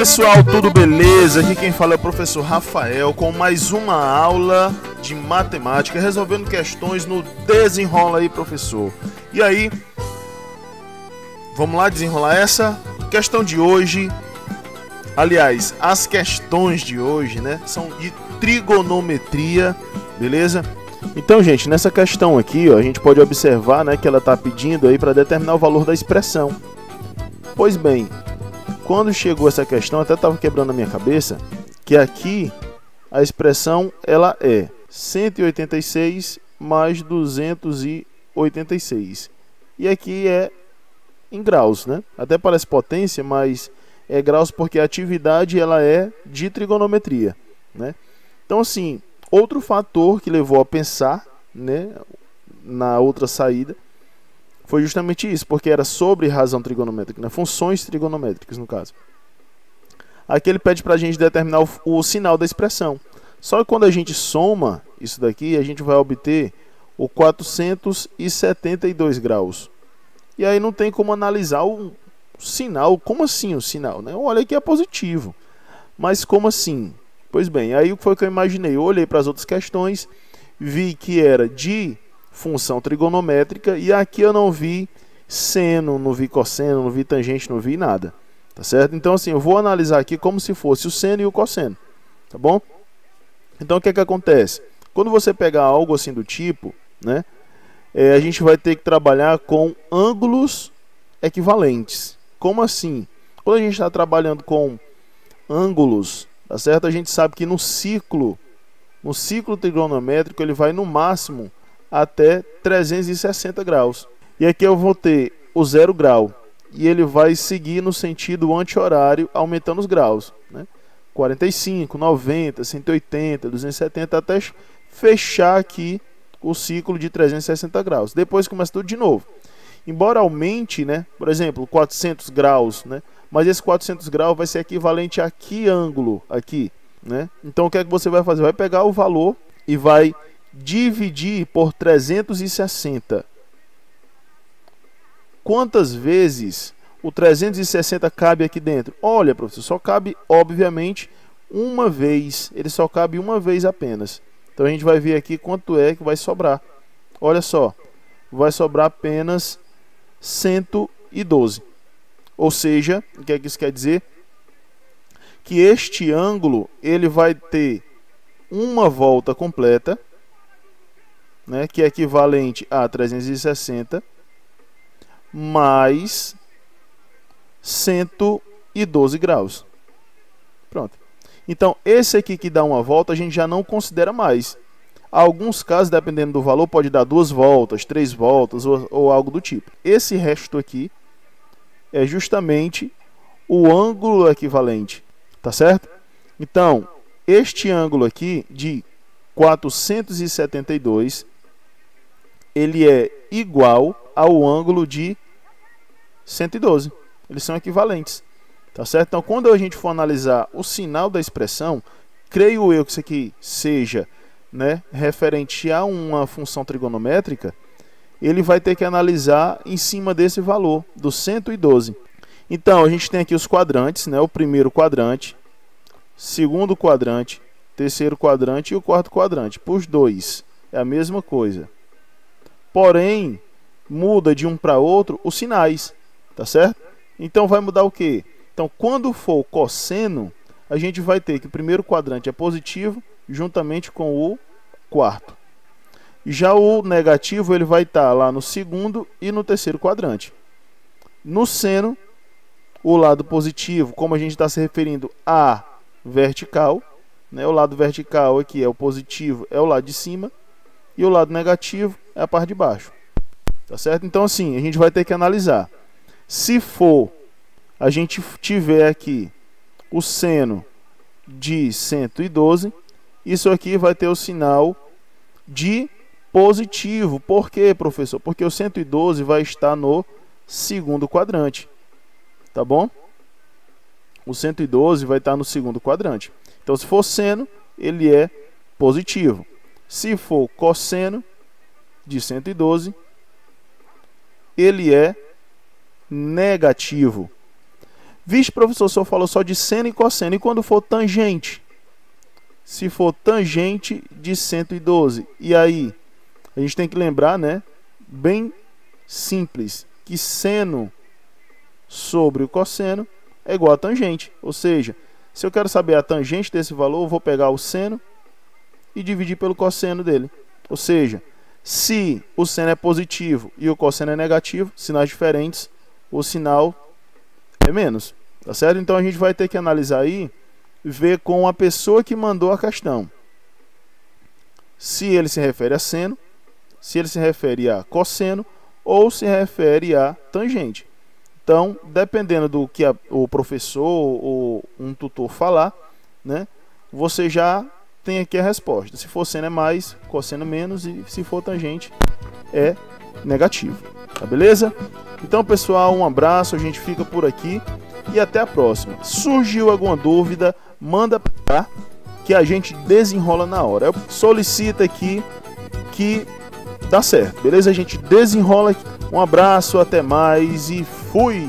pessoal, tudo beleza? Aqui quem fala é o professor Rafael com mais uma aula de matemática, resolvendo questões no Desenrola aí, professor. E aí, vamos lá desenrolar essa questão de hoje. Aliás, as questões de hoje, né, são de trigonometria, beleza? Então, gente, nessa questão aqui, ó, a gente pode observar, né, que ela está pedindo aí para determinar o valor da expressão. Pois bem, quando chegou essa questão, até estava quebrando a minha cabeça, que aqui a expressão ela é 186 mais 286. E aqui é em graus, né? Até parece potência, mas é graus porque a atividade ela é de trigonometria, né? Então, assim, outro fator que levou a pensar, né, na outra saída foi justamente isso, porque era sobre razão trigonométrica, né? Funções trigonométricas, no caso. Aqui ele pede para a gente determinar o sinal da expressão. Só que quando a gente soma isso daqui, a gente vai obter o 472 graus. E aí não tem como analisar o sinal. Como assim o sinal, né? Olha que é positivo. Mas como assim? Pois bem, aí o que foi que eu imaginei? Eu olhei para as outras questões, vi que era de função trigonométrica, e aqui eu não vi seno, não vi cosseno, não vi tangente, não vi nada, tá certo? Então, assim, eu vou analisar aqui como se fosse o seno e o cosseno, tá bom? Então, o que é que acontece? Quando você pegar algo assim do tipo, né, a gente vai ter que trabalhar com ângulos equivalentes. Como assim? Quando a gente está trabalhando com ângulos, tá certo? A gente sabe que no ciclo trigonométrico, ele vai no máximo até 360 graus. E aqui eu vou ter o 0 grau. E ele vai seguir no sentido anti-horário, aumentando os graus, né? 45, 90, 180, 270, até fechar aqui o ciclo de 360 graus. Depois começa tudo de novo. Embora aumente, né, por exemplo, 400 graus, né, mas esse 400 graus vai ser equivalente a que ângulo aqui, né? Então o que é que você vai fazer? Vai pegar o valor e vai dividir por 360. Quantas vezes o 360 cabe aqui dentro? Olha, professor, só cabe, obviamente, uma vez. Ele só cabe uma vez apenas. Então a gente vai ver aqui quanto é que vai sobrar. Olha só, vai sobrar apenas 112. Ou seja, o que é que isso quer dizer? Que este ângulo ele vai ter uma volta completa, né, que é equivalente a 360 mais 112 graus. Pronto. Então, esse aqui que dá uma volta, a gente já não considera mais. Alguns casos, dependendo do valor, pode dar 2 voltas, 3 voltas ou algo do tipo. Esse resto aqui é justamente o ângulo equivalente, tá certo? Então, este ângulo aqui de 472, ele é igual ao ângulo de 112. Eles são equivalentes, tá certo? Então, quando a gente for analisar o sinal da expressão, creio eu que isso aqui seja, né, referente a uma função trigonométrica, ele vai ter que analisar em cima desse valor, do 112. Então, a gente tem aqui os quadrantes, né, o primeiro quadrante, segundo quadrante, terceiro quadrante e o quarto quadrante. Para os dois, é a mesma coisa. Porém, muda de um para outro os sinais, tá certo? Então, vai mudar o quê? Então, quando for cosseno, a gente vai ter que o primeiro quadrante é positivo, juntamente com o quarto. Já o negativo, ele vai estar lá no segundo e no terceiro quadrante. No seno, o lado positivo, como a gente está se referindo a vertical, né, o lado vertical aqui é o positivo, é o lado de cima, e o lado negativo é a parte de baixo. Tá certo? Então, assim, a gente vai ter que analisar. Se for, a gente tiver aqui o seno de 112, isso aqui vai ter o sinal de positivo. Por quê, professor? Porque o 112 vai estar no segundo quadrante. Tá bom? O 112 vai estar no segundo quadrante. Então, se for seno, ele é positivo. Se for cosseno de 112, ele é negativo. Vixe, professor, o senhor falou só de seno e cosseno. E quando for tangente? Se for tangente de 112. E aí? A gente tem que lembrar, né? Bem simples. Que seno sobre o cosseno é igual a tangente. Ou seja, se eu quero saber a tangente desse valor, eu vou pegar o seno e dividir pelo cosseno dele. Ou seja, se o seno é positivo e o cosseno é negativo, sinais diferentes, o sinal é menos. Tá certo? Então a gente vai ter que analisar aí, ver com a pessoa que mandou a questão. Se ele se refere a seno, se ele se refere a cosseno ou se refere a tangente. Então, dependendo do que o professor ou um tutor falar, né, você já tem aqui a resposta. Se for seno é mais, cosseno menos, e se for tangente é negativo. Tá beleza? Então, pessoal, um abraço, a gente fica por aqui e até a próxima. Surgiu alguma dúvida, manda pra cá que a gente desenrola na hora. Eu solicito aqui que dá certo, beleza? A gente desenrola aqui. Um abraço, até mais e fui!